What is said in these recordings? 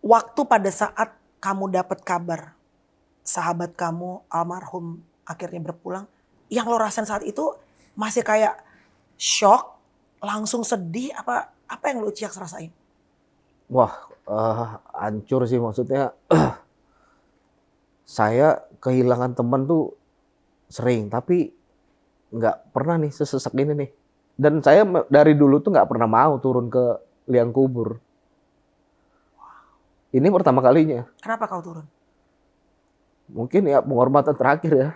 waktu pada saat kamu dapat kabar sahabat kamu almarhum akhirnya berpulang, yang lo rasain saat itu masih kayak shock, langsung sedih, apa yang lo Ciaks rasain? Wah, hancur sih maksudnya. Saya kehilangan teman tuh sering, tapi nggak pernah nih sesesek ini nih. Dan saya dari dulu tuh nggak pernah mau turun ke liang kubur. Ini pertama kalinya. Kenapa kau turun? Mungkin ya penghormatan terakhir ya.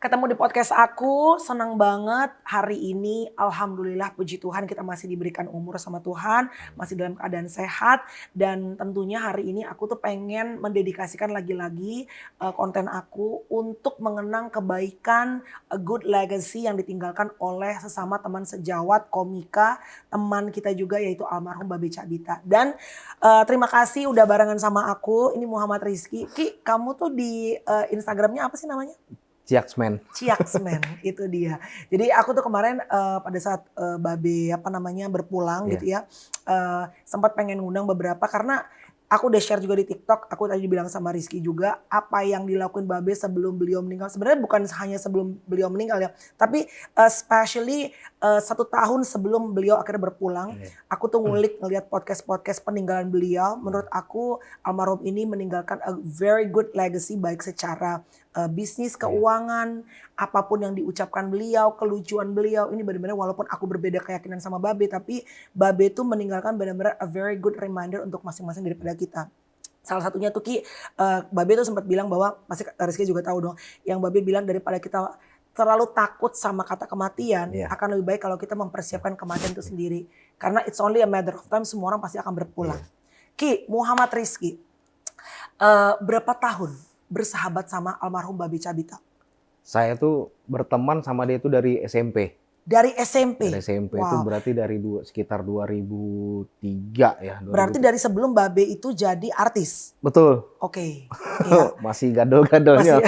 Ketemu di podcast aku, senang banget hari ini. Alhamdulillah puji Tuhan kita masih diberikan umur sama Tuhan, masih dalam keadaan sehat. Dan tentunya hari ini aku tuh pengen mendedikasikan lagi-lagi konten aku untuk mengenang kebaikan, a good legacy yang ditinggalkan oleh sesama teman sejawat, komika, teman kita juga yaitu almarhum Babe Cabita. Dan terima kasih udah barengan sama aku, ini Muhammad Rizky. Ki, kamu tuh di Instagramnya apa sih namanya? Ciaksmen. Ciaksmen, itu dia. Jadi aku tuh kemarin pada saat Babe berpulang gitu ya, sempat pengen ngundang beberapa karena aku udah share juga di TikTok, aku tadi bilang sama Rizky juga apa yang dilakuin Babe sebelum beliau meninggal. Sebenarnya bukan hanya sebelum beliau meninggal ya, tapi especially 1 tahun sebelum beliau akhirnya berpulang. Aku tuh ngulik ngeliat podcast-podcast peninggalan beliau. Menurut aku almarhum ini meninggalkan a very good legacy baik secara bisnis, keuangan, apapun yang diucapkan beliau, kelucuan beliau. Ini benar-benar walaupun aku berbeda keyakinan sama Babe, tapi Babe tuh meninggalkan benar-benar a very good reminder untuk masing-masing daripada kita. Salah satunya tuh Ki, Babe tuh sempat bilang bahwa, pasti Rizky juga tahu dong, yang Babe bilang daripada kita terlalu takut sama kata kematian, akan lebih baik kalau kita mempersiapkan kematian itu sendiri. Karena it's only a matter of time, semua orang pasti akan berpulang. Ki, Muhammad Rizky, berapa tahun bersahabat sama almarhum Babe Cabita? Saya tuh berteman sama dia itu dari SMP. Dari SMP? Dari SMP itu berarti dari sekitar 2003 ya. Berarti dari sebelum Babe itu jadi artis? Betul. Oke. Iya. Masih gadol-gadolnya.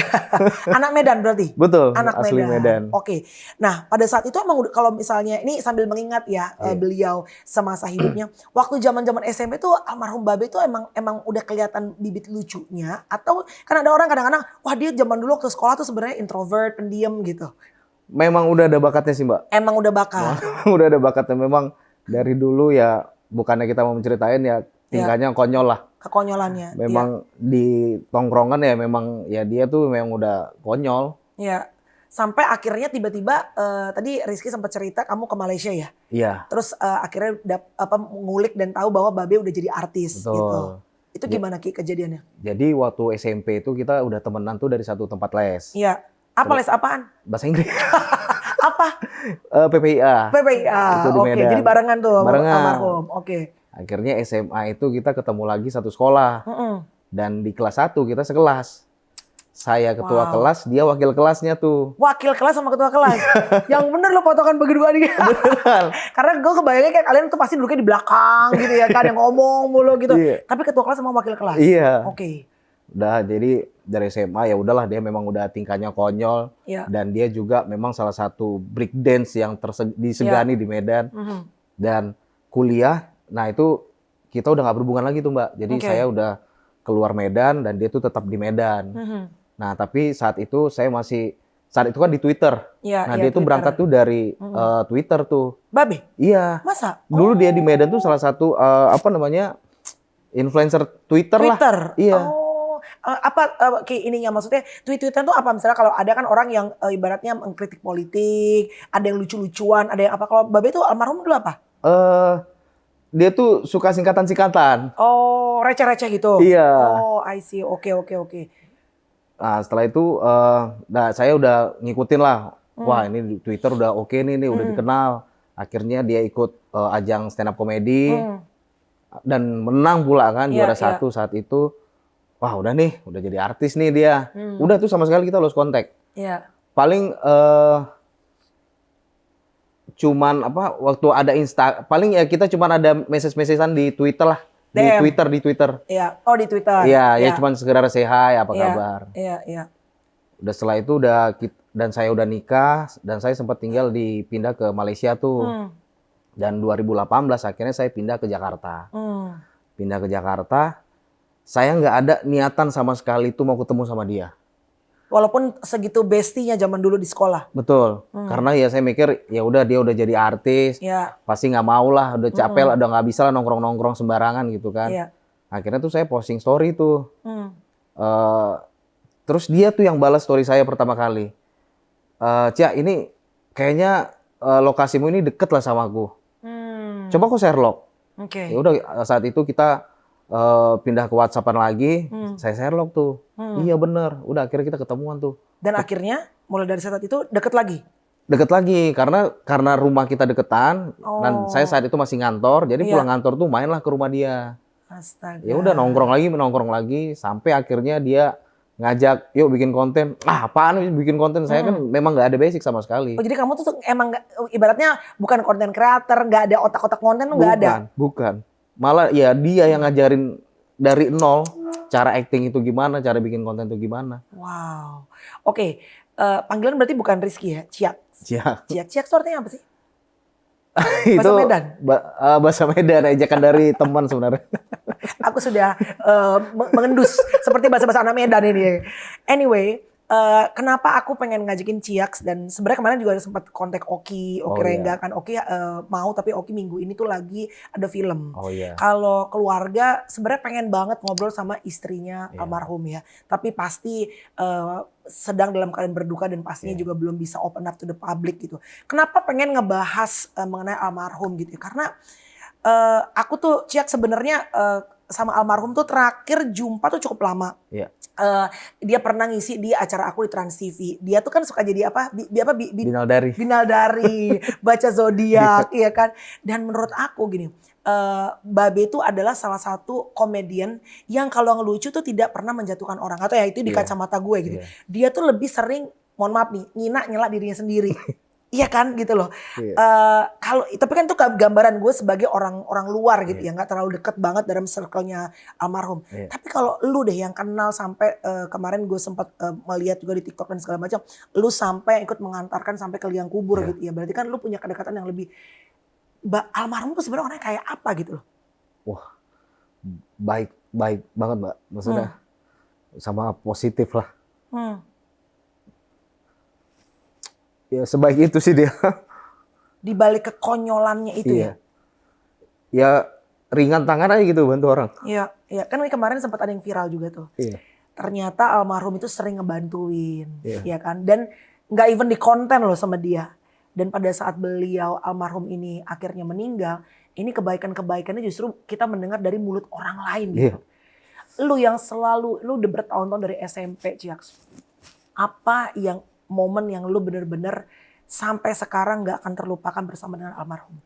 Anak Medan berarti? Betul, anak asli Medan. Oke. Nah pada saat itu emang kalau misalnya, ini sambil mengingat ya beliau semasa hidupnya. Waktu zaman-zaman SMP tuh almarhum Babe tuh emang udah kelihatan bibit lucunya? Atau kan ada orang kadang-kadang, wah dia zaman dulu waktu sekolah tuh sebenarnya introvert, pendiam gitu. Memang udah ada bakatnya sih Mbak. Emang udah bakat? Udah ada bakatnya, memang dari dulu ya, bukannya kita mau menceritain ya, tingkahnya konyol lah. Kekonyolannya. Memang di tongkrongan ya memang ya dia tuh memang udah konyol. Iya. Sampai akhirnya tiba-tiba tadi Rizky sempat cerita kamu ke Malaysia ya? Iya. Terus akhirnya ngulik dan tahu bahwa Babe udah jadi artis. Betul. Gitu. Itu gimana Ki kejadiannya? Jadi waktu SMP itu kita udah temenan tuh dari satu tempat les. Iya. Apa les apaan? Bahasa Inggris. Apa? PPIA. PPIA. Oke, jadi barengan tuh almarhum. Oke. Akhirnya SMA itu kita ketemu lagi satu sekolah. Dan di kelas 1 kita sekelas. Saya ketua kelas, dia wakil kelasnya tuh. Wakil kelas sama ketua kelas? Yang bener lo potongan berdua nih. Karena gue kebayangnya kayak kalian tuh pasti duduknya di belakang gitu ya kan, yang ngomong mulu gitu. Tapi ketua kelas sama wakil kelas? Iya. Oke. Udah, jadi dari SMA ya udahlah, dia memang udah tingkahnya konyol. Dan dia juga memang salah satu break dance yang disegani di Medan. Dan kuliah, nah itu kita udah gak berhubungan lagi tuh Mbak. Jadi saya udah keluar Medan dan dia tuh tetap di Medan. Nah tapi saat itu saya saat itu kan di Twitter. Nah dia tuh berangkat tuh dari Twitter tuh. Babe? Iya. Masa? Dulu dia di Medan tuh salah satu influencer Twitter lah. Iya. Ininya maksudnya tweet-tweetan tuh apa? Misalnya kalau ada kan orang yang ibaratnya mengkritik politik, ada yang lucu-lucuan, ada yang apa. Kalau Babe tuh almarhum dulu apa? Dia tuh suka singkatan-singkatan. Oh, receh-receh gitu? Iya. Oh, I see. Oke. Nah setelah itu saya udah ngikutin lah. Wah ini Twitter udah oke nih udah dikenal. Akhirnya dia ikut ajang stand up comedy. Dan menang pula kan, juara 1 saat itu. Wah udah jadi artis nih dia. Udah tuh sama sekali kita lost contact. Iya. Paling cuman apa waktu ada paling ya kita cuman ada message-messagean di Twitter lah. DM. Di Twitter. Iya, oh di Twitter. Iya, ya cuman sekedar say hi apa kabar. Iya. Udah setelah itu dan saya udah nikah dan saya sempat pindah ke Malaysia tuh. Dan 2018 akhirnya saya pindah ke Jakarta. Pindah ke Jakarta, saya nggak ada niatan sama sekali tuh mau ketemu sama dia. Walaupun segitu bestinya zaman dulu di sekolah. Betul, karena ya saya mikir ya udah dia udah jadi artis, pasti nggak mau lah, udah capek lah, udah nggak bisa lah nongkrong sembarangan gitu kan. Akhirnya tuh saya posting story tuh, terus dia tuh yang balas story saya pertama kali, Cia ini kayaknya lokasimu ini deket lah sama aku, coba aku Sherlock. Ya udah saat itu kita pindah ke WhatsAppan lagi, saya Sherlock tuh. Iya bener, udah akhirnya kita ketemuan tuh. Dan akhirnya mulai dari saat itu deket lagi? Deket lagi, karena rumah kita deketan, dan saya saat itu masih ngantor, jadi pulang ngantor tuh mainlah ke rumah dia. Astaga. Ya udah nongkrong lagi, sampai akhirnya dia ngajak, yuk bikin konten. Apaan bikin konten? Saya kan memang nggak ada basic sama sekali. Oh jadi kamu tuh emang ibaratnya bukan konten creator, nggak ada otak-otak konten tuh nggak ada? Bukan. Malah ya dia yang ngajarin dari nol cara acting itu gimana, cara bikin konten itu gimana. Wow. Oke, panggilan berarti bukan Rizky ya, Ciak. Ciak itu artinya apa sih? Bahasa Medan? Bahasa Medan, ejakan dari teman sebenarnya. Aku sudah mengendus seperti bahasa-bahasa anak Medan ini. Anyway, kenapa aku pengen ngajakin Ciaks, dan sebenarnya kemarin juga sempat kontak Oki Rengga kan. Oki mau, tapi Oki minggu ini tuh lagi ada film. Kalau keluarga sebenarnya pengen banget ngobrol sama istrinya almarhum ya. Tapi pasti sedang dalam keadaan berduka dan pastinya juga belum bisa open up to the public gitu. Kenapa pengen ngebahas mengenai almarhum gitu ya? Karena aku tuh Ciak sebenarnya sama almarhum tuh terakhir jumpa tuh cukup lama. Dia pernah ngisi di acara aku di Trans TV. Dia tuh kan suka jadi apa? Binaldari, baca zodiak, iya kan. Dan menurut aku gini, Babe itu adalah salah satu komedian yang kalau ngelucu tuh tidak pernah menjatuhkan orang. Atau ya itu di kacamata gue gitu. Dia tuh lebih sering, mohon maaf nih, nyela dirinya sendiri. Iya kan gitu loh. Tapi kan itu gambaran gue sebagai orang luar gitu ya, nggak terlalu deket banget dalam circle-nya almarhum. Tapi kalau lu deh yang kenal sampai kemarin gue sempat melihat juga di TikTok dan segala macam, lu sampai ikut mengantarkan sampai ke liang kubur gitu ya. Berarti kan lu punya kedekatan yang lebih. Almarhum tuh sebenarnya orangnya kayak apa gitu loh? Wah, baik banget Mbak. Maksudnya sama positif lah. Ya sebaik itu sih dia. Di balik kekonyolannya itu ya? Ya ringan tangan aja gitu bantu orang. Iya. Kan kemarin sempat ada yang viral juga tuh. Ternyata almarhum itu sering ngebantuin, ya kan? Dan nggak even di konten loh sama dia. Dan pada saat beliau almarhum ini akhirnya meninggal, ini kebaikan-kebaikannya justru kita mendengar dari mulut orang lain gitu. Lu yang selalu, lu udah bertahun-tahun dari SMP Ciaks. Apa yang momen yang lu bener-bener sampai sekarang gak akan terlupakan bersama dengan almarhum?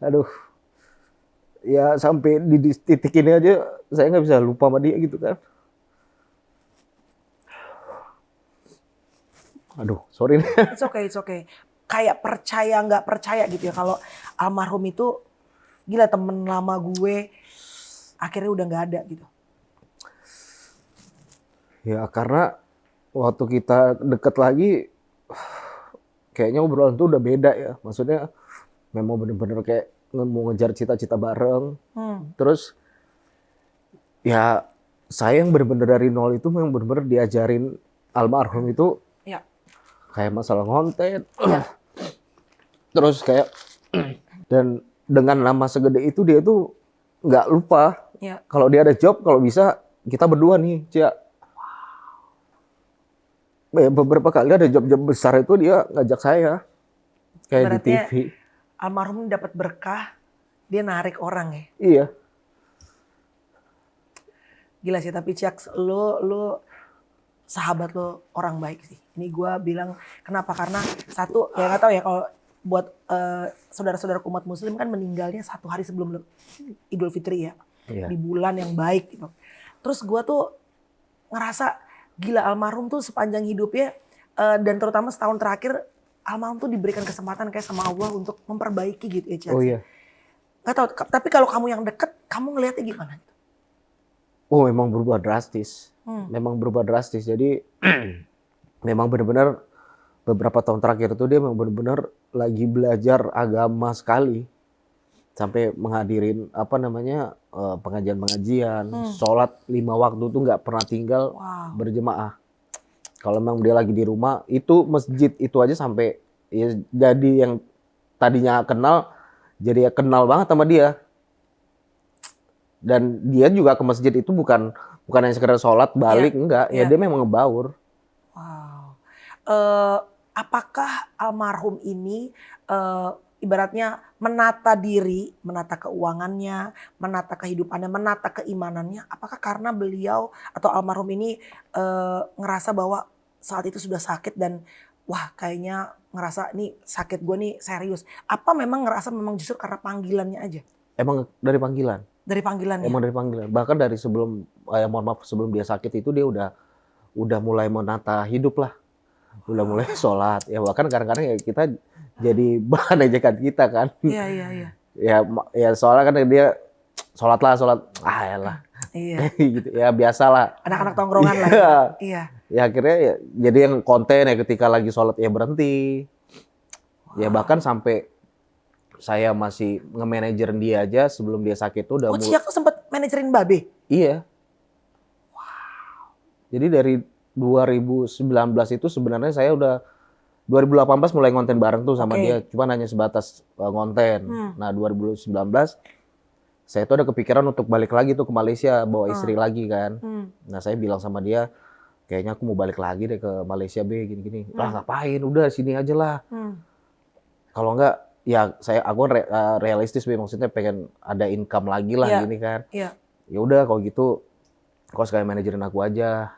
Aduh, ya sampai di titik ini aja saya nggak bisa lupa sama dia gitu kan. Aduh, sorry nih. It's okay. Kayak percaya nggak percaya gitu ya kalau almarhum itu gila temen lama gue akhirnya udah nggak ada gitu. Ya karena waktu kita deket lagi kayaknya obrolan tuh udah beda ya. Maksudnya memang bener-bener kayak mau ngejar cita-cita bareng. Terus ya saya yang bener-bener dari nol itu memang bener-bener diajarin almarhum itu kayak masalah konten. Terus kayak dan dengan nama segede itu dia tuh nggak lupa kalau dia ada job, kalau bisa kita berdua nih Cia. Beberapa kali ada job-job besar itu dia ngajak saya kayak berarti di TV. Almarhum dapat berkah, dia narik orang ya. Iya. Gila sih, tapi Ciaks, lu sahabat lo orang baik sih. Ini gue bilang kenapa, karena satu ya nggak tahu ya kalau buat saudara-saudara umat muslim kan meninggalnya 1 hari sebelum Idul Fitri ya. Di bulan yang baik gitu. Terus gue tuh ngerasa gila almarhum tuh sepanjang hidupnya dan terutama setahun terakhir almarhum tuh diberikan kesempatan kayak sama Allah untuk memperbaiki gitu ya Ciaks. Oh iya. Gak tahu, tapi kalau kamu yang deket, kamu ngelihatnya gimana? Oh memang berubah drastis, memang berubah drastis. Jadi memang benar-benar beberapa tahun terakhir itu dia memang benar-benar lagi belajar agama sekali, sampai menghadirin pengajian-pengajian, sholat 5 waktu tuh nggak pernah tinggal berjemaah. Kalau memang dia lagi di rumah, itu masjid itu aja sampai ya jadi yang tadinya kenal, jadi ya kenal banget sama dia. Dan dia juga ke masjid itu bukan hanya sekedar sholat balik, enggak. Ya dia memang ngebaur. Wow. Apakah almarhum ini ibaratnya menata diri, menata keuangannya, menata kehidupannya, menata keimanannya? Apakah karena beliau atau almarhum ini ngerasa bahwa saat itu sudah sakit dan wah kayaknya ngerasa nih sakit gue nih serius. Apa memang ngerasa memang justru karena panggilannya aja? Emang dari panggilan. Dari panggilannya? Emang dari panggilan. Bahkan dari sebelum, mohon maaf, sebelum dia sakit itu dia udah mulai menata hidup lah. Udah mulai sholat. Ya bahkan kadang-kadang ya kita jadi bahan ejekan kita kan. Iya. Ya soalnya kan dia sholat. Yalah. Iya. Gitu. Ya biasalah. Anak-anak tongkrongan lah. Iya. Ya akhirnya ya, jadi yang konten ya ketika lagi sholat ya berhenti. Ya bahkan sampai saya masih nge-manajerin dia aja sebelum dia sakit tuh udah Ciaks tuh sempet manajerin Babe? Iya. Wow. Jadi dari 2019 itu sebenarnya saya udah 2018 mulai ngonten bareng tuh sama dia, cuman hanya sebatas ngonten. Nah 2019 saya tuh ada kepikiran untuk balik lagi tuh ke Malaysia, bawa istri lagi kan. Nah saya bilang sama dia, kayaknya aku mau balik lagi deh ke Malaysia gini-gini. Lah ngapain, udah sini aja lah. Kalau enggak ya aku realistis maksudnya pengen ada income lagi lah gini kan. Ya udah kalau gitu kau sekalian manajerin aku aja.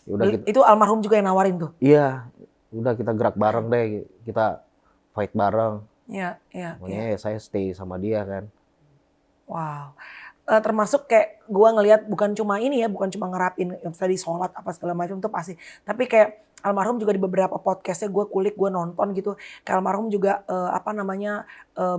Ya udah itu almarhum juga yang nawarin tuh. Iya. Udah kita gerak bareng deh, kita fight bareng. Iya. Makanya saya stay sama dia kan. Wow. Termasuk kayak gue ngelihat bukan cuma ini ya, bukan cuma ngerapin tadi sholat apa segala macam tuh pasti. Tapi kayak almarhum juga di beberapa podcastnya gue kulik, gue nonton gitu. Kayak almarhum juga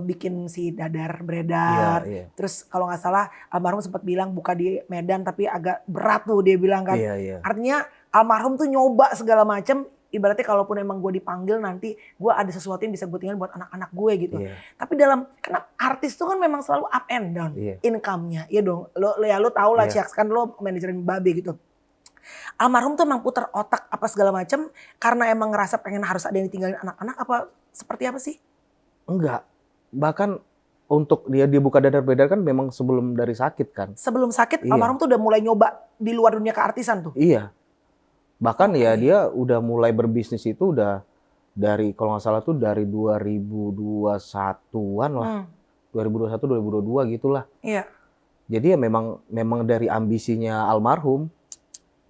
bikin si dadar beredar. Iya. Terus kalau nggak salah almarhum sempat bilang buka di Medan tapi agak berat tuh dia bilang kan. Iya. Artinya almarhum tuh nyoba segala macam. Ibaratnya kalaupun emang gue dipanggil nanti gue ada sesuatu yang bisa gue tinggal buat anak-anak gue gitu. Tapi karena artis tuh kan memang selalu up and down income-nya. Iya dong, lo tau lah Ciaks kan lo manajerin Babe gitu. Almarhum tuh emang puter otak apa segala macam karena emang ngerasa pengen harus ada yang ditinggalin anak-anak apa seperti apa sih? Enggak, bahkan untuk dia buka dadar beredar kan memang sebelum dari sakit kan. Sebelum sakit almarhum tuh udah mulai nyoba di luar dunia keartisan tuh? Iya. Bahkan ya dia udah mulai berbisnis itu udah dari kalau nggak salah tuh dari 2021-an lah. 2021 2022 gitulah. Iya. Jadi ya memang dari ambisinya almarhum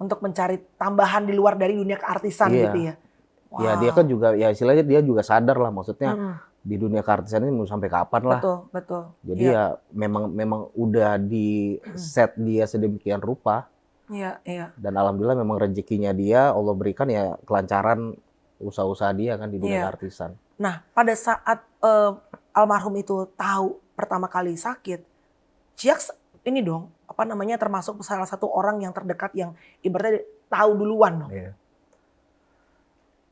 untuk mencari tambahan di luar dari dunia keartisan gitu ya. Wow. Ya dia kan juga ya istilahnya dia juga sadar lah maksudnya di dunia keartisan ini mau sampai kapan lah. Betul. Jadi ya memang udah di set dia sedemikian rupa. Iya. Dan alhamdulillah memang rezekinya dia Allah berikan ya kelancaran usaha-usaha dia kan di dunia artisan. Nah pada saat almarhum itu tahu pertama kali sakit, Ciaks ini dong termasuk salah satu orang yang terdekat yang ibaratnya tahu duluan dong.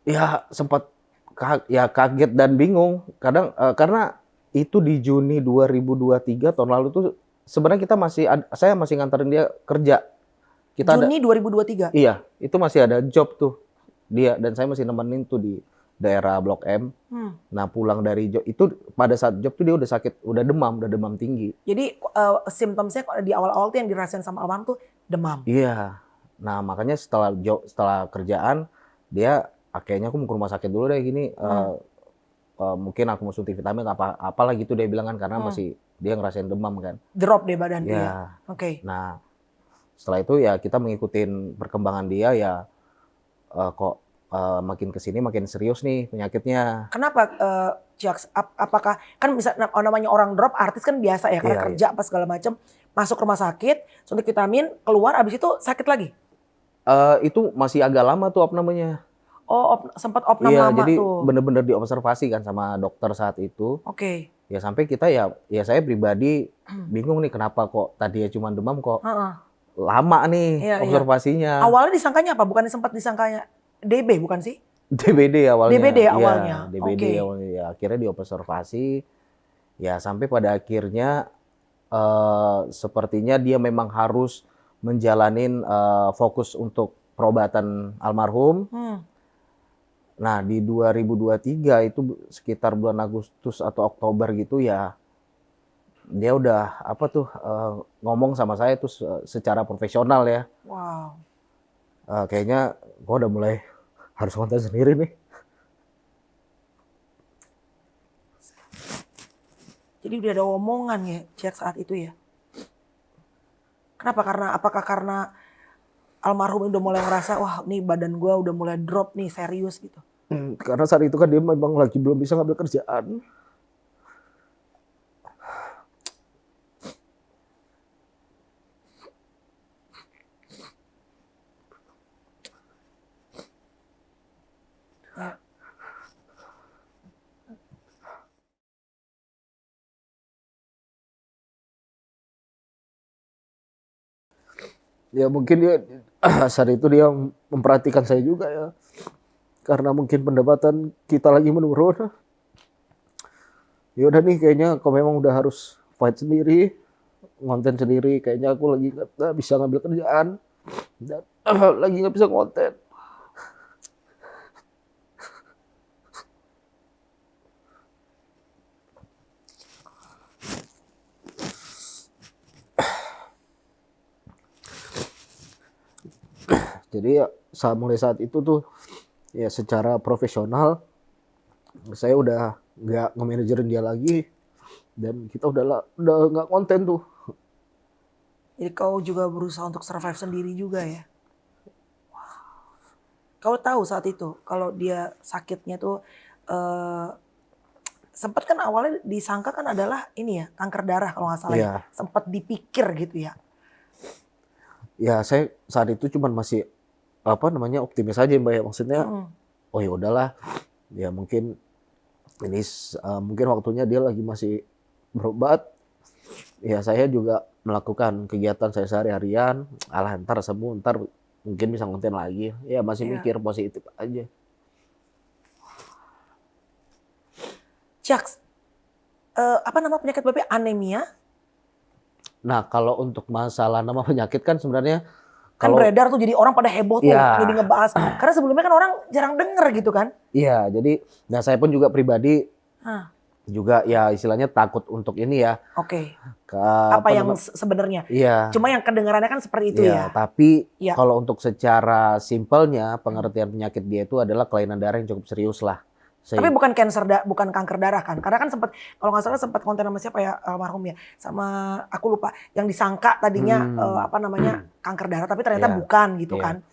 Ya sempat kaget dan bingung kadang karena itu di Juni 2023 tahun lalu tuh sebenarnya saya masih nganterin dia kerja. Juni 2023? Iya, itu masih ada job tuh dia dan saya masih nemenin tuh di daerah Blok M. Nah pulang dari job itu pada saat job tuh dia udah sakit, udah demam tinggi. Jadi simptomnya di awal-awal tuh yang dirasain sama almarhum tuh demam? Iya. Nah makanya setelah kerjaan dia kayaknya aku mau ke rumah sakit dulu deh gini. Mungkin aku mau suntik vitamin apalah gitu dia bilang kan karena masih dia ngerasain demam kan. Drop deh badan dia. Oke. Nah setelah itu ya kita mengikutin perkembangan dia ya kok makin kesini makin serius nih penyakitnya. Kenapa Ciaks? Apakah kan bisa namanya orang drop artis kan biasa ya karena kerja apa segala macam masuk rumah sakit suntik vitamin keluar abis itu sakit lagi? Itu masih agak lama tuh namanya. Oh, sempat opnam Iya, lama jadi tuh. bener-bener diobservasi kan sama dokter saat itu. Oke. Ya sampai kita ya saya pribadi bingung nih kenapa kok tadinya cuma demam kok lama nih Iya, iya. observasinya. Awalnya disangkanya apa? Bukan sempat disangkanya DB bukan sih? DBD awalnya. DBD Iya, awalnya. DBD Oke. awalnya. Ya, akhirnya diobservasi. Ya sampai pada akhirnya sepertinya dia memang harus menjalanin fokus untuk perobatan almarhum. Nah, di 2023 itu sekitar bulan Agustus atau Oktober gitu ya, dia udah ngomong sama saya tuh secara profesional ya. Wow. Kayaknya gua udah mulai harus konten sendiri nih. Jadi udah ada omongan ya Jack saat itu ya. Kenapa? Apakah karena almarhum udah mulai ngerasa wah nih badan gua udah mulai drop nih serius gitu. Karena saat itu kan dia memang lagi belum bisa ngambil kerjaan. Ya mungkin dia saat itu dia memperhatikan saya juga ya. Karena mungkin pendapatan kita lagi menurun. Ya udah nih kayaknya kau memang udah harus fight sendiri, konten sendiri. Kayaknya aku lagi nggak bisa ngambil kerjaan dan lagi nggak bisa konten. Jadi ya mulai saat itu tuh ya secara profesional saya udah nggak nge-manajerin dia lagi dan kita udah nggak konten tuh. Jadi kau juga berusaha untuk survive sendiri juga ya. Kau tahu saat itu kalau dia sakitnya tuh sempat kan awalnya disangka kan adalah ini ya kanker darah kalau nggak salah ya. Sempat dipikir gitu ya. Ya saya saat itu cuman masih optimis aja Mbak ya, maksudnya oh ya udahlah ya mungkin ini mungkin waktunya dia lagi masih berobat. Ya saya juga melakukan kegiatan saya sehari-harian, ntar sembuh, ntar mungkin bisa konten lagi. Ya masih mikir positif aja. Jaks, apa nama penyakit Babe? Anemia? Nah kalau untuk masalah nama penyakit kan sebenarnya kan beredar tuh jadi orang pada heboh tuh jadi ngebahas. Karena sebelumnya kan orang jarang denger gitu kan. Iya, jadi saya pun juga pribadi juga ya istilahnya takut untuk ini ya. Oke. Apa yang sebenarnya? Iya. Cuma yang kedengarannya kan seperti itu ya. Tapi kalau untuk secara simpelnya pengertian penyakit dia itu adalah kelainan darah yang cukup serius lah. Tapi bukan kanker darah kan? Karena kan sempat kalau nggak salah sempat konten sama siapa ya almarhum ya, sama aku lupa yang disangka tadinya kanker darah tapi ternyata bukan gitu kan?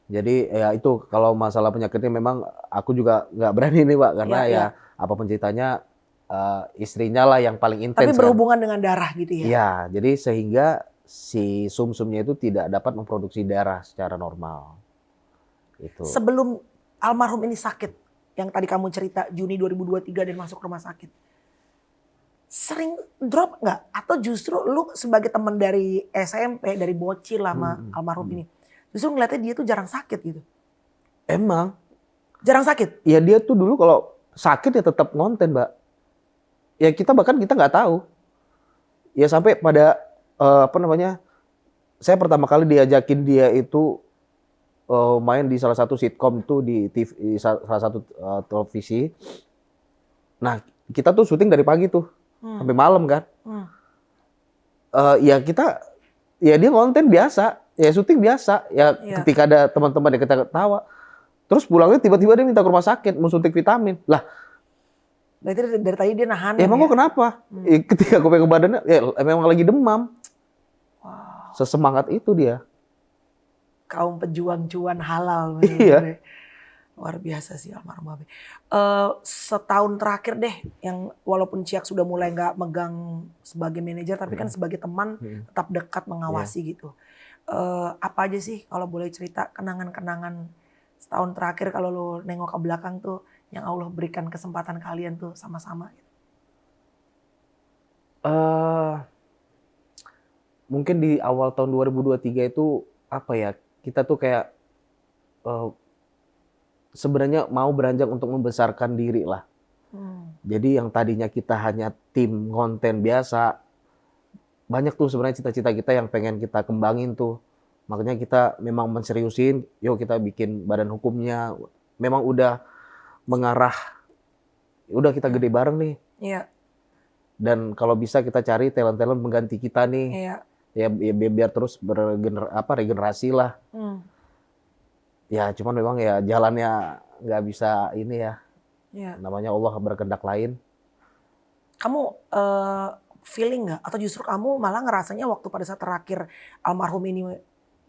Jadi ya itu kalau masalah penyakitnya memang aku juga nggak berani nih Pak karena apapun ceritanya istrinya lah yang paling intens. Tapi berhubungan dengan darah gitu ya? Iya, jadi sehingga si sumsumnya itu tidak dapat memproduksi darah secara normal. Itu. Sebelum almarhum ini sakit, yang tadi kamu cerita Juni 2023 dan masuk rumah sakit. Sering drop nggak? Atau justru lu sebagai teman dari SMP, dari bocil sama almarhum ini, justru ngeliatnya dia tuh jarang sakit gitu? Emang. Jarang sakit? Ya dia tuh dulu kalau sakit ya tetap ngonten Mbak. Ya kita nggak tahu. Ya sampai pada saya pertama kali diajakin dia itu main di salah satu sitkom tuh di TV, di salah satu televisi. Nah kita tuh syuting dari pagi tuh sampai malam kan. Ya dia ngonten biasa, ya syuting biasa. Ya ketika ada teman-teman yang kita ketawa, terus pulangnya tiba-tiba dia minta ke rumah sakit mau suntik vitamin. Lah, berarti dari tadi dia nahan. Ya emang kok kenapa? Ketika gue pegang badannya, ya memang lagi demam. Wow. Sesemangat itu dia. Kaum pejuang cuan halal. Iya. Luar biasa sih almarhum Babe. Setahun terakhir deh, yang walaupun Ciak sudah mulai nggak megang sebagai manajer, tapi kan sebagai teman tetap dekat mengawasi gitu. Apa aja sih kalau boleh cerita kenangan-kenangan setahun terakhir kalau lo nengok ke belakang tuh yang Allah berikan kesempatan kalian tuh sama-sama? Mungkin di awal tahun 2023 itu apa ya, kita tuh kayak sebenarnya mau beranjak untuk membesarkan diri lah. Jadi yang tadinya kita hanya tim konten biasa, banyak tuh sebenarnya cita-cita kita yang pengen kita kembangin tuh. Makanya kita memang menseriusin, yuk kita bikin badan hukumnya. Memang udah mengarah, udah kita gede bareng nih. Iya. Dan kalau bisa kita cari talent-talent pengganti kita nih. Iya. Ya biar terus regenerasi lah. Ya cuman memang ya jalannya nggak bisa ini ya. Iya. Namanya Allah berkehendak lain. Kamu feeling nggak? Atau justru kamu malah ngerasanya waktu pada saat terakhir almarhum ini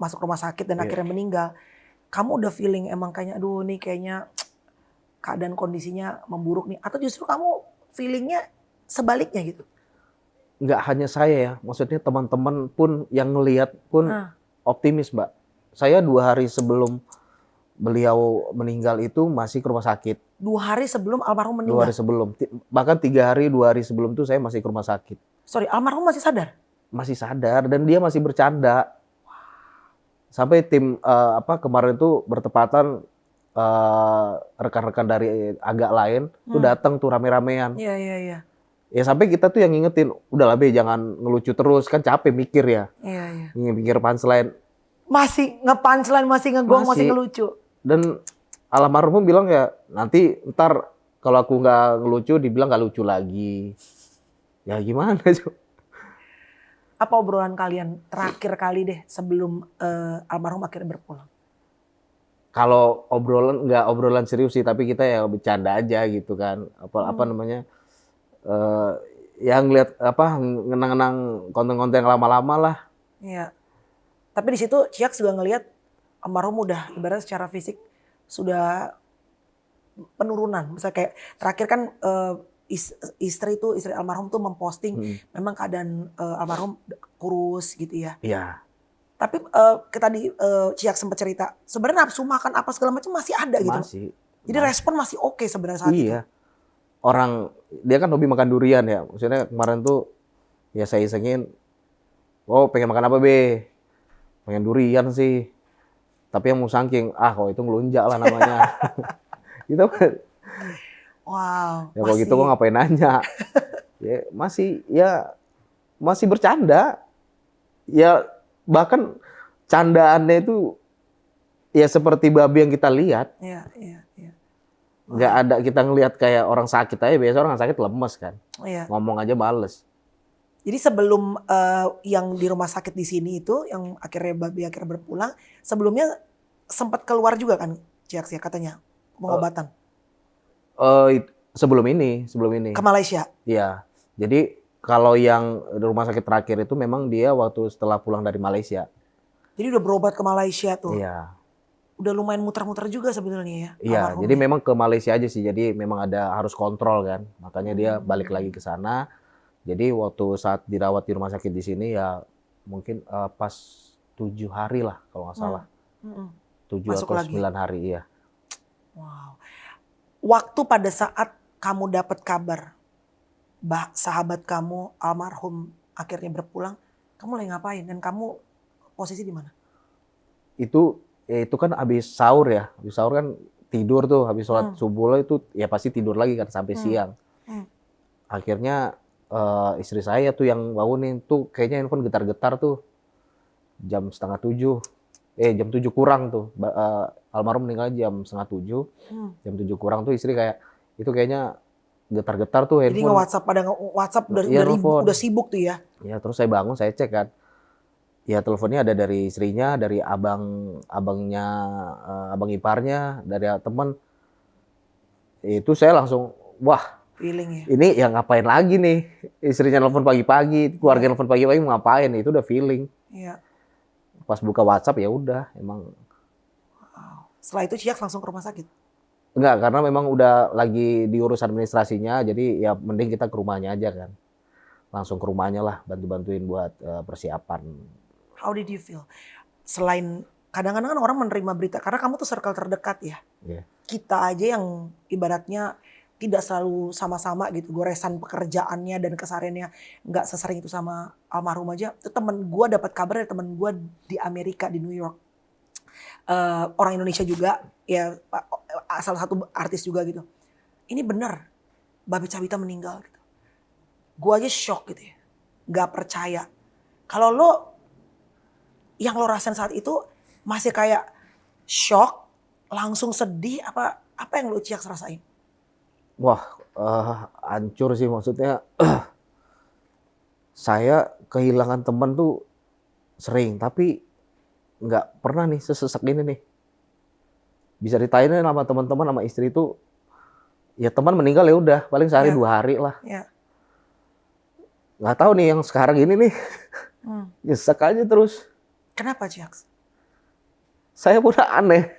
masuk rumah sakit dan akhirnya meninggal, kamu udah feeling emang kayaknya aduh nih kayaknya keadaan kondisinya memburuk nih? Atau justru kamu feelingnya sebaliknya gitu? Nggak hanya saya ya, maksudnya teman-teman pun yang ngelihat pun optimis, Mbak. Saya 2 hari sebelum beliau meninggal itu masih ke rumah sakit. 2 hari sebelum almarhum meninggal? 2 hari sebelum. Bahkan 3 hari, 2 hari sebelum itu saya masih ke rumah sakit. Sorry, almarhum masih sadar? Masih sadar dan dia masih bercanda. Sampai tim kemarin itu bertepatan rekan-rekan dari agak lain tuh datang tuh rame-ramean. Iya. Ya sampai kita tuh yang ngingetin, udahlah Be jangan ngelucu terus, kan capek mikir ya. Iya. Mikir punchline. Masih nge-punchline, masih ngegong, masih ngelucu. Dan almarhum bilang ya, nanti ntar kalau aku nggak ngelucu, dibilang nggak lucu lagi. Ya gimana coba? Apa obrolan kalian terakhir kali deh sebelum almarhum akhirnya berpulang? Kalau nggak obrolan serius sih, tapi kita ya bercanda aja gitu kan. Apa namanya? Yang lihat ngenang-ngenang konten-konten yang lama-lama lah. Iya. Tapi di situ Ciaks juga ngelihat almarhum udah ibaratnya secara fisik sudah penurunan. Misalnya kayak terakhir kan istri almarhum tuh memposting memang keadaan almarhum kurus gitu ya. Iya. Tapi tadi Ciaks sempat cerita sebenarnya nafsu makan apa segala macam masih ada gitu. Masih. Jadi respon masih oke sebenarnya saat itu. Orang dia kan hobi makan durian ya. Maksudnya kemarin tuh ya saya isengin, oh pengen makan apa Be? Pengen durian sih. Tapi yang mau saking, itu ngelunjak lah namanya. Gitu kan. Wow. Ya kalau gitu kok ngapain nanya? Masih bercanda. Ya bahkan candaannya itu ya seperti babi yang kita lihat. Iya. Nggak ada kita ngelihat kayak orang sakit aja. Biasa orang sakit lemes kan. Iya. Ngomong aja males. Jadi sebelum yang di rumah sakit di sini itu, yang akhirnya berpulang, sebelumnya sempat keluar juga kan Ciaks ya katanya pengobatan? Sebelum ini. Ke Malaysia? Iya. Jadi kalau yang di rumah sakit terakhir itu memang dia waktu setelah pulang dari Malaysia. Jadi udah berobat ke Malaysia tuh? Iya. Udah lumayan muter-muter juga sebenarnya ya? Iya, jadi memang ke Malaysia aja sih. Jadi memang harus kontrol kan. Makanya dia balik lagi ke sana. Jadi waktu saat dirawat di rumah sakit di sini ya mungkin pas 7 hari lah kalau nggak salah. 7 atau 9 hari ya. Wow. Waktu pada saat kamu dapat kabar sahabat kamu almarhum akhirnya berpulang, kamu lagi ngapain dan kamu posisi di mana? Itu kan habis sahur ya. Habis sahur kan tidur tuh, habis sholat subuh lah itu ya pasti tidur lagi kan sampai siang. Akhirnya istri saya tuh yang bangunin tuh kayaknya handphone getar-getar tuh jam 6:30, jam 7 kurang tuh almarhum meninggal jam 6:30, jam 7 kurang tuh istri kayak itu kayaknya getar-getar tuh handphone. Jadi WhatsApp dari udah sibuk tuh ya? Ya terus saya bangun saya cek kan, ya teleponnya ada dari istrinya, dari abangnya, abang iparnya, dari teman. Itu saya langsung wah. Feeling ya. Ini yang ngapain lagi nih? Istrinya nelfon pagi-pagi, keluarga nelfon pagi-pagi mau ngapain? Itu udah feeling. Iya. Pas buka WhatsApp ya udah emang. Wow. Setelah itu Ciaks langsung ke rumah sakit? Enggak, karena memang udah lagi diurus administrasinya, jadi ya mending kita ke rumahnya aja kan. Langsung ke rumahnya lah, bantu-bantuin buat persiapan. How did you feel? Selain kadang-kadang kan orang menerima berita karena kamu tuh circle terdekat ya. Yeah. Kita aja yang ibaratnya tidak selalu sama-sama gitu, goresan pekerjaannya dan kesehariannya nggak sesering itu sama almarhum aja. Itu temen gue dapat kabar dari temen gue di Amerika, di New York. Orang Indonesia juga, ya salah satu artis juga gitu. Ini bener, Babe Cabita meninggal gitu. Gue aja shock gitu ya, gak percaya. Kalau yang lo rasain saat itu masih kayak shock, langsung sedih, apa yang lo Ciaks rasain? Wah, hancur sih, maksudnya saya kehilangan teman tuh sering, tapi nggak pernah nih sesesek ini nih. Bisa ditanyain sama teman-teman, sama istri itu, ya teman meninggal ya udah, paling sehari 2 hari lah. Yeah. Nggak tahu nih yang sekarang ini nih, nyesek aja terus. Kenapa Ciaks? Saya pun aneh.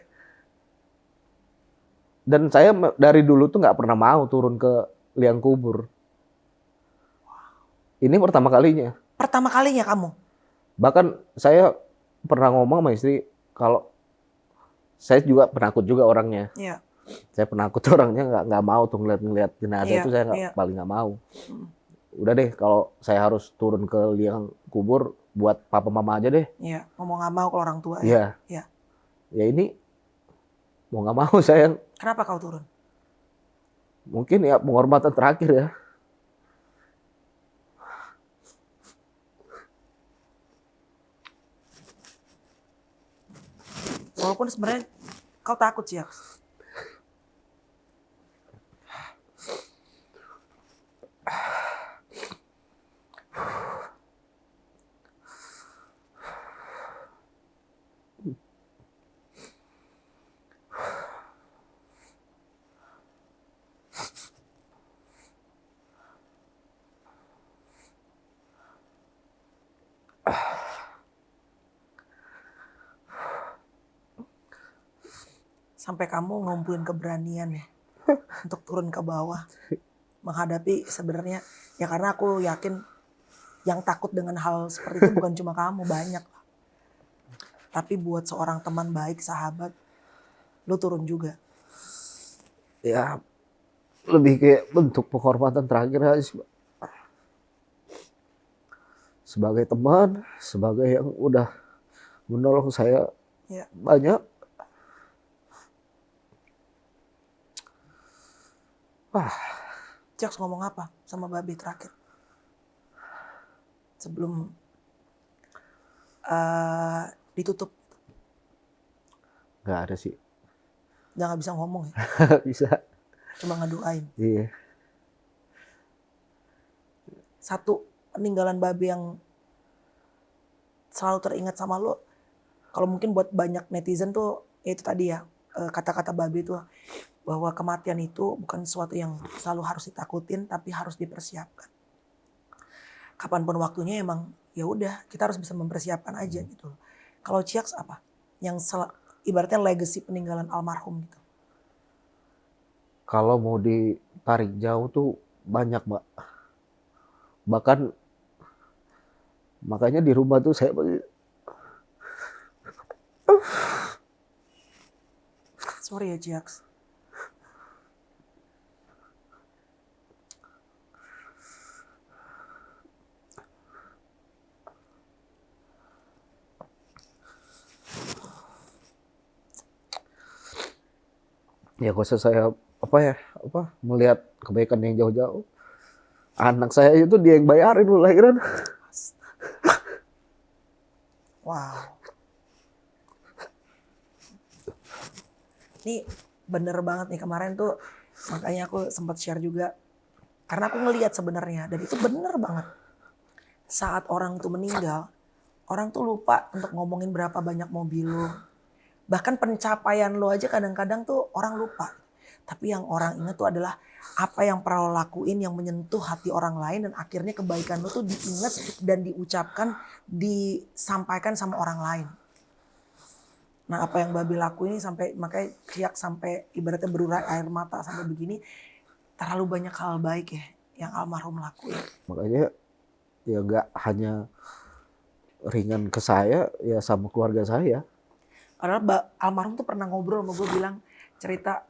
Dan saya dari dulu tuh nggak pernah mau turun ke liang kubur. Ini pertama kalinya. Pertama kalinya kamu? Bahkan saya pernah ngomong sama istri, kalau saya juga penakut juga orangnya. Yeah. Saya penakut orangnya, nggak mau tuh ngeliat jenazah itu, saya paling nggak mau. Udah deh, kalau saya harus turun ke liang kubur, buat papa mama aja deh. Iya, ngomong nggak mau kalau orang tua. Iya. Ya. Ya ini mau nggak mau saya. Kenapa kau turun? Mungkin ya penghormatan terakhir ya. Walaupun sebenarnya kau takut sih ya. Sampai kamu ngumpulin keberanian ya untuk turun ke bawah menghadapi sebenarnya ya, karena aku yakin yang takut dengan hal seperti itu bukan cuma kamu, banyak lah. Tapi buat seorang teman baik, sahabat, lu turun juga. Ya lebih kayak bentuk penghormatan terakhir aja. Sebagai teman, sebagai yang udah menolong saya banyak. Ciaks ngomong apa sama Babe terakhir? Sebelum ditutup. Gak ada sih. Jangan bisa ngomong ya? Bisa. Cuma ngedoain. Iya. Satu peninggalan Babe yang selalu teringat sama lo. Kalau mungkin buat banyak netizen tuh, ya itu tadi ya, kata-kata Babe tuh, bahwa kematian itu bukan sesuatu yang selalu harus ditakutin, tapi harus dipersiapkan. Kapanpun waktunya emang ya udah, kita harus bisa mempersiapkan aja gitu. Kalau Ciaks apa? Yang ibaratnya legacy peninggalan almarhum gitu. Kalau mau ditarik jauh tuh banyak, Mbak. Bahkan makanya di rumah tuh saya sorry ya Ciaks. Ya kalau saya melihat kebaikan yang jauh-jauh, anak saya itu dia yang bayarin dulu lahiran. Wow. Ini bener banget nih, kemarin tuh makanya aku sempat share juga. Karena aku ngelihat sebenarnya, dan itu bener banget. Saat orang tuh meninggal, orang tuh lupa untuk ngomongin berapa banyak mobil lo. Bahkan pencapaian lo aja kadang-kadang tuh orang lupa. Tapi yang orang ingat tuh adalah apa yang pernah lo lakuin yang menyentuh hati orang lain, dan akhirnya kebaikan lo tuh diingat dan diucapkan, disampaikan sama orang lain. Nah apa yang Babe lakuin sampai makanya Ciaks sampai ibaratnya berurai air mata sampai begini, terlalu banyak hal baik ya yang almarhum lakuin. Makanya ya gak hanya ringan ke saya, ya sama keluarga saya. Padahal almarhum tuh pernah ngobrol sama gue bilang, cerita,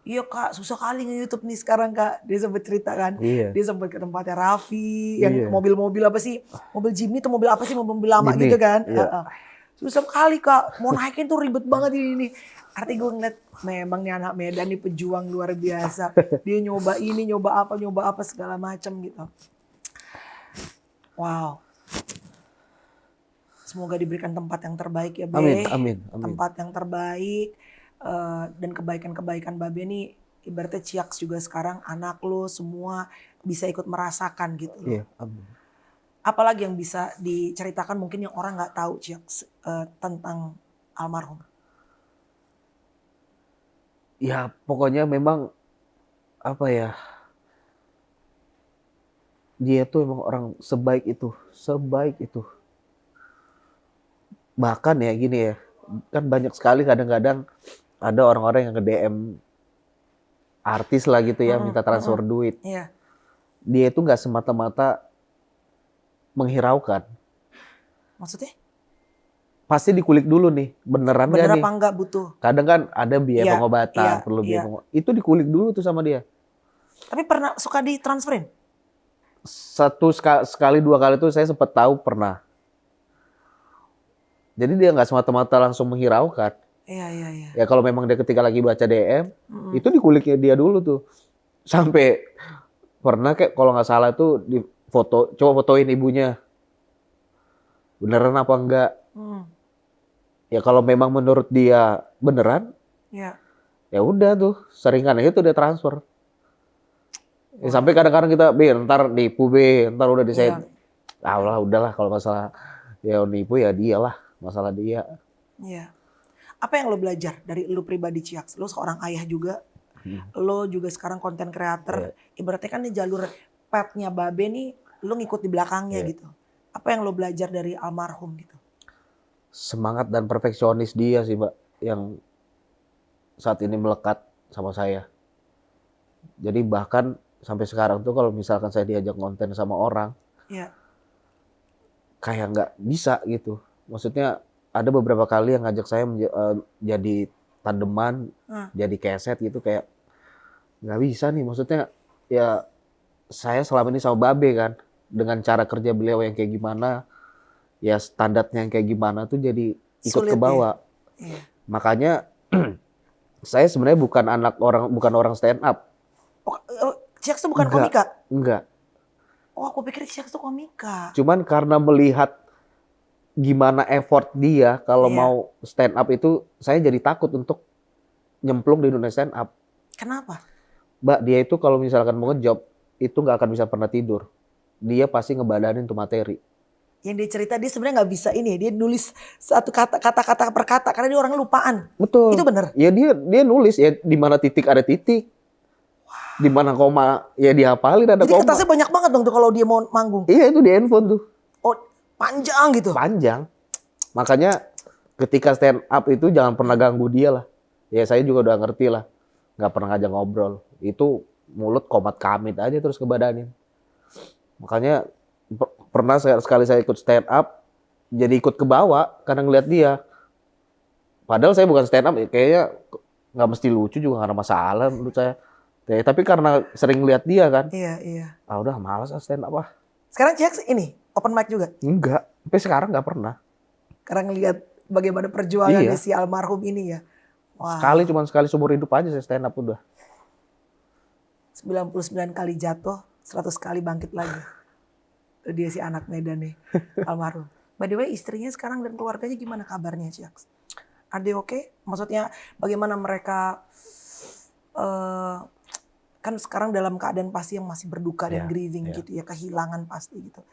iya kak susah kali nge-YouTube nih sekarang kak. Dia sempet cerita kan, dia sempet ke tempatnya Raffi, yang mobil-mobil apa sih, mobil Jimny tuh mobil apa sih, mobil lama Jimny, gitu kan. iya. Susah kali kak, mau naikin tuh ribet banget ini. Artinya gue ngeliat memang nih anak Medan nih pejuang luar biasa. Dia nyoba ini, nyoba apa segala macam gitu. Wow. Semoga diberikan tempat yang terbaik ya Be. Amin. Tempat yang terbaik. Dan kebaikan-kebaikan Babe nih ibaratnya Ciaks juga sekarang anak lo semua bisa ikut merasakan gitu loh. Iya, amin. Apalagi yang bisa diceritakan mungkin yang orang nggak tahu Ciaks tentang almarhum? Ya pokoknya memang apa ya, dia tuh emang orang sebaik itu. Bahkan ya gini ya, kan banyak sekali kadang-kadang ada orang-orang yang nge-DM artis lah gitu ya, minta transfer duit. Iya. Dia itu nggak semata-mata menghiraukan. Maksudnya? Pasti dikulik dulu nih, beneran gak nih? Bener apa enggak butuh? Kadang kan ada biaya pengobatan, perlu biaya pengobatan. Itu dikulik dulu tuh sama dia. Tapi pernah suka ditransferin? Sekali dua kali tuh saya sempat tahu pernah. Jadi dia nggak semata-mata langsung menghiraukan. Iya. Ya kalau memang dia ketika lagi baca DM, itu dikuliknya dia dulu tuh. Sampai pernah kayak kalau nggak salah tuh di foto, coba fotoin ibunya. Beneran apa enggak? Ya kalau memang menurut dia beneran, ya udah tuh seringan itu dia transfer. Ya, sampai kadang-kadang kita, ntar nipu ntar udah desain. Udahlah kalau masalah ya nipu ya dialah. Masalah dia. Iya. Apa yang lo belajar dari lo pribadi Ciaks? Lo seorang ayah juga. Lo juga sekarang konten creator. Ibaratnya kan di jalur path-nya Babe nih, lo ngikut di belakangnya gitu. Apa yang lo belajar dari almarhum gitu? Semangat dan perfeksionis dia sih Mbak. Yang saat ini melekat sama saya. Jadi bahkan sampai sekarang tuh kalau misalkan saya diajak konten sama orang. Kayak nggak bisa gitu. Maksudnya ada beberapa kali yang ngajak saya jadi tandeman, jadi keset gitu kayak nggak bisa nih. Maksudnya ya saya selama ini sama Babe kan, dengan cara kerja beliau yang kayak gimana, ya standarnya yang kayak gimana tuh jadi ikut ke bawah. Makanya saya sebenarnya bukan orang stand up. Ciaks tuh bukan komika? Enggak. Oh aku pikir Ciaks tuh komika. Cuman karena melihat gimana effort dia kalau mau stand up itu, saya jadi takut untuk nyemplung di dunia stand up. Kenapa? Mbak, dia itu kalau misalkan mau ngejob, itu nggak akan bisa pernah tidur. Dia pasti ngebadanin tuh materi. Yang dia cerita dia sebenarnya nggak bisa ini, dia nulis satu kata-kata per kata karena dia orang lupaan. Betul. Itu bener? Ya dia nulis ya di mana titik ada titik. Di mana koma ya dihafalin ada koma. Jadi kertasnya banyak banget dong tuh kalau dia mau manggung. Iya itu di handphone tuh. Oh panjang gitu? Panjang. Makanya ketika stand up itu jangan pernah ganggu dia lah. Ya saya juga udah ngerti lah. Nggak pernah ngajak ngobrol. Itu mulut komat kamit aja terus kebadanin. Makanya pernah sekali saya ikut stand up, jadi ikut ke bawah karena ngeliat dia. Padahal saya bukan stand up, kayaknya nggak mesti lucu juga, nggak ada masalah menurut saya. Tapi karena sering lihat dia kan. Iya. Udah malas stand up ah. Sekarang Ciaks ini open mic juga? Enggak, sampai sekarang nggak pernah. Karena ngelihat bagaimana perjuangan si almarhum ini ya. Wah. Cuma sekali seumur hidup aja saya stand up udah. 99 kali jatuh, 100 kali bangkit lagi. Itu dia si anak Medan nih, almarhum. By the way, istrinya sekarang dan keluarganya gimana kabarnya, Ciaks? Are they okay? Maksudnya bagaimana mereka kan sekarang dalam keadaan pasti yang masih berduka dan grieving gitu ya, kehilangan pasti gitu.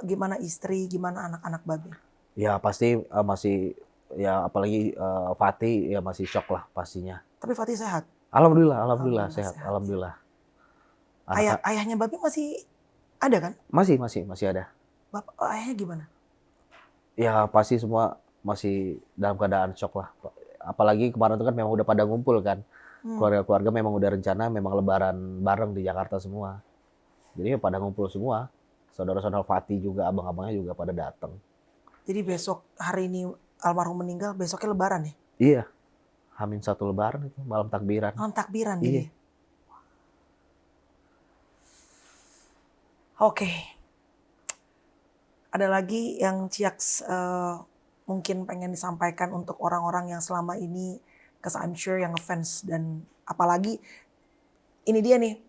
Gimana istri, gimana anak-anak Babe? Ya pasti masih, ya apalagi Fatih ya masih shock lah pastinya. Tapi Fatih sehat? Alhamdulillah sehat. Alhamdulillah. Ayahnya Babe masih ada kan? Masih ada. Ayahnya gimana? Ya pasti semua masih dalam keadaan shock lah. Apalagi kemarin itu kan memang udah pada ngumpul kan. Keluarga-keluarga memang udah rencana memang lebaran bareng di Jakarta semua. Jadi pada ngumpul semua. Saudara-saudara Fatih juga, abang-abangnya juga pada datang. Jadi besok hari ini almarhum meninggal, besoknya Lebaran ya? Iya. H-1 Lebaran itu, malam takbiran. Malam takbiran Iya. dia. Oke. Ada lagi yang Ciaks mungkin pengen disampaikan untuk orang-orang yang selama ini, cause I'm sure yang ngefans, dan apalagi ini dia nih,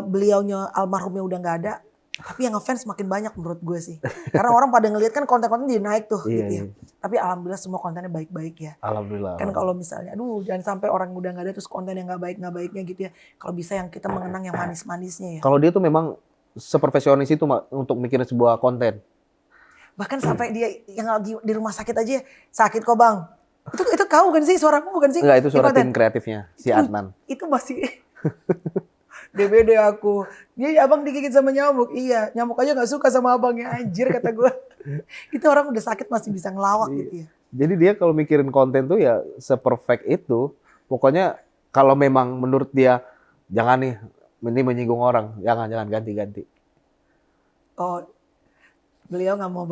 beliaunya almarhumnya udah nggak ada, tapi yang ngefans makin banyak menurut gue sih. Karena orang pada ngelihat kan konten-konten jadi naik tuh Iya, gitu ya. iya. Tapi alhamdulillah semua kontennya baik-baik ya. Alhamdulillah. Kan kalau misalnya, aduh jangan sampai orang udah nggak ada terus konten yang nggak baiknya gitu ya. Kalau bisa yang kita mengenang yang manis-manisnya ya. Kalau dia tuh memang seprofesionis itu untuk mikirin sebuah konten. Bahkan sampai dia yang lagi di rumah sakit aja, sakit kok bang. Itu kau bukan sih, suaramu bukan sih? Enggak, itu suara konten. tim kreatifnya, si Adnan. Itu masih DBD aku. Dia abang digigit sama nyamuk. Iya, nyamuk aja gak suka sama abangnya, anjir kata gue. Itu orang udah sakit masih bisa ngelawak gitu ya. Jadi dia kalau mikirin konten tuh ya seperfect itu. Pokoknya kalau memang menurut dia, jangan nih, ini menyinggung orang. Jangan ganti-ganti. Oh, beliau nggak mau,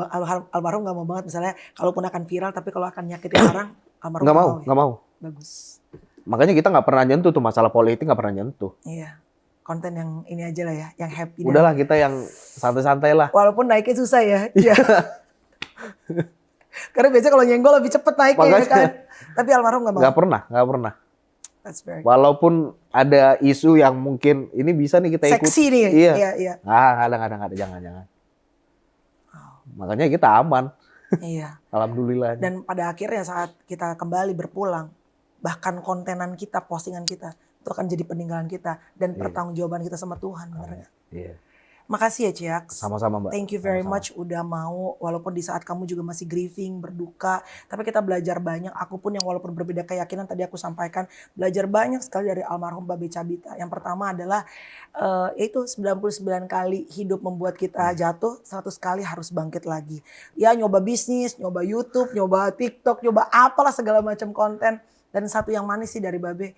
almarhum nggak mau banget misalnya kalaupun akan viral, tapi kalau akan nyakitin orang, almarhum nggak mau, ya? nggak mau. Bagus. Makanya kita nggak pernah nyentuh tuh masalah politik, nggak pernah nyentuh. Iya, konten yang ini aja lah ya, yang happy. Udahlah kita yang santai-santai lah. Walaupun naiknya susah ya. Iya. Karena biasanya kalau nyenggol lebih cepet naiknya ya kan. Tapi almarhum nggak mau. Nggak pernah. That's very Walaupun ada isu yang mungkin ini bisa nih kita ikut. seksi nih. Iya. Ada, jangan. Makanya kita aman. Iya. Alhamdulillah. Dan pada akhirnya saat kita kembali berpulang, bahkan kontenan kita, postingan kita, itu akan jadi peninggalan kita dan pertanggungjawaban kita sama Tuhan. Bener gak? Iya. Makasih ya Ciaks. Sama-sama Mbak. Thank you very much udah mau, walaupun di saat kamu juga masih grieving, berduka, tapi kita belajar banyak. Aku pun yang walaupun berbeda keyakinan, tadi aku sampaikan, belajar banyak sekali dari almarhum Babe Cabita. Yang pertama adalah itu 99 kali hidup membuat kita jatuh, 100 kali harus bangkit lagi. Ya nyoba bisnis, nyoba YouTube, nyoba TikTok, nyoba apalah segala macam konten. Dan satu yang manis sih dari Babe,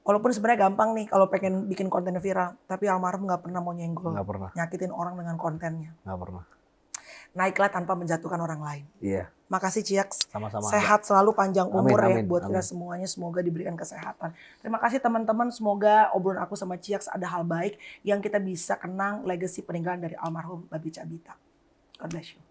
walaupun sebenarnya gampang nih kalau pengen bikin konten viral, tapi almarhum nggak pernah mau nyenggol, Nggak pernah. nyakitin orang dengan kontennya. Nggak pernah. Naiklah tanpa menjatuhkan orang lain. Iya. Makasih Ciaks. Sama-sama. Sehat selalu, panjang umur ya Amin, buat kita amin. semuanya. Semoga diberikan kesehatan. Terima kasih teman-teman. Semoga obrolan aku sama Ciaks ada hal baik yang kita bisa kenang legacy peninggalan dari almarhum Babe Cabita. God bless you.